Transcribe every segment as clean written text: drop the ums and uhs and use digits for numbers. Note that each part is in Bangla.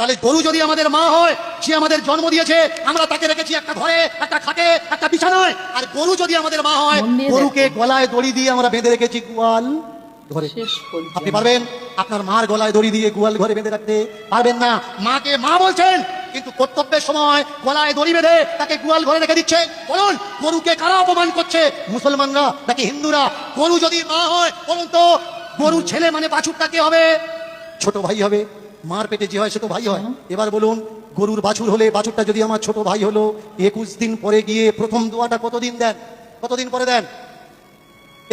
তাহলে গরু যদি আমাদের মা হয়, সে আমাদের জন্ম দিয়েছে, আমরা তাকে রেখেছি একটা ঘরে, একটা খাটে, একটা বিছানায়। আর গরু যদি আমাদের মা হয়, গরুকে গলায় দড়ি দিয়ে আমরা বেঁধে রেখেছি গোয়াল ঘরে। আপনি পারবেন আপনার মার গলায় দড়ি দিয়ে গোয়াল ঘরে বেঁধে রাখতে? পারবেন না। মাকে মা বলছেন, কিন্তু কর্তব্যের সময় গলায় দড়ি বেঁধে তাকে গোয়াল ঘরে রেখে দিচ্ছে। বলুন, গরুকে কারা অপমান করছে? মুসলমানরা নাকি হিন্দুরা? গরু যদি মা হয়, বলুন তো, গরুর ছেলে মানে বাছুরটা কে হবে? ছোট ভাই হবে। মার পেটে যে হয় সে তো ভাই হয়। এবার বলুন, গরুর বাছুর হলে, বাছুরটা যদি আমার ছোট ভাই হলো, 21 দিন পরে গিয়ে প্রথম দোয়াটা কতদিন দেন? কতদিন পরে দেন?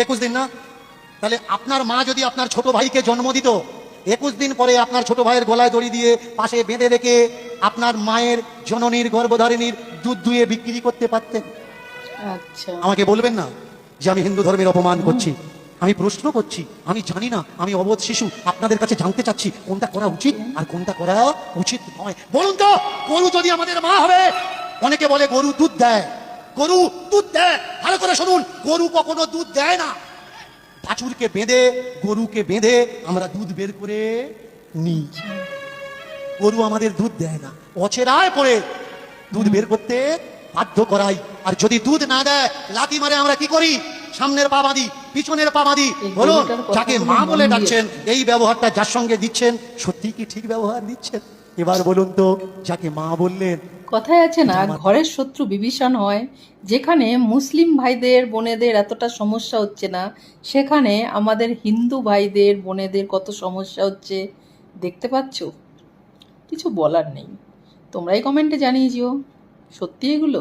21 দিন না? তাহলে আপনার মা যদি আপনার ছোট ভাইকে জন্ম দিত, 21 দিন পরে আপনার ছোট ভাইয়ের গলায় দড়ি দিয়ে পাশে বেঁধে রেখে আপনার মায়ের জননীর গর্ভধারিণীর দুধ দুয়ে বিক্রি করতে পারতেন? আচ্ছা, আমাকে বলবেন না যে আমি হিন্দু ধর্মের অপমান করছি। আমি প্রশ্ন করছি, আমি জানি না, আমি অবোধ শিশু, আপনাদের কাছে জানতে চাচ্ছি কোনটা করা উচিত আর কোনটা করা উচিত নয়। বলুন তো, গরু যদি আমাদের মা হবে, অনেকে বলে গরু দুধ দেয়, গরু দুধ দেয়। ভালো করে শুনুন, গরু কখনো দুধ দেয় না। বাছুরকে বেঁধে, গরুকে বেঁধে আমরা দুধ বের করে নিই। গরু আমাদের দুধ দেয় না, অচেরায় পড়ে দুধ বের করতে বাধ্য করাই। আর যদি দুধ না দেয়, লাথি মারে আমরা কি করি? সামনের পা বাঁধি, পিছনের পা বাঁধি। বলুন, যাকে মা বলে ডাকছেন, এই ব্যবহারটা যার সঙ্গে দিচ্ছেন, সত্যি কি ঠিক ব্যবহার দিচ্ছেন? এবার বলুন তো, যাকে মা বললেন। কথায় আছে না, ঘরের শত্রু বিভীষণ হয়। যেখানে মুসলিম ভাইদের বোনেদের এতটা সমস্যা হচ্ছে না, সেখানে আমাদের হিন্দু ভাইদের বোনেদের কত সমস্যা হচ্ছে দেখতে পাচ্ছ। কিছু বলার নেই, তোমরাই কমেন্টে জানিয়ে যেও সত্যি এগুলো।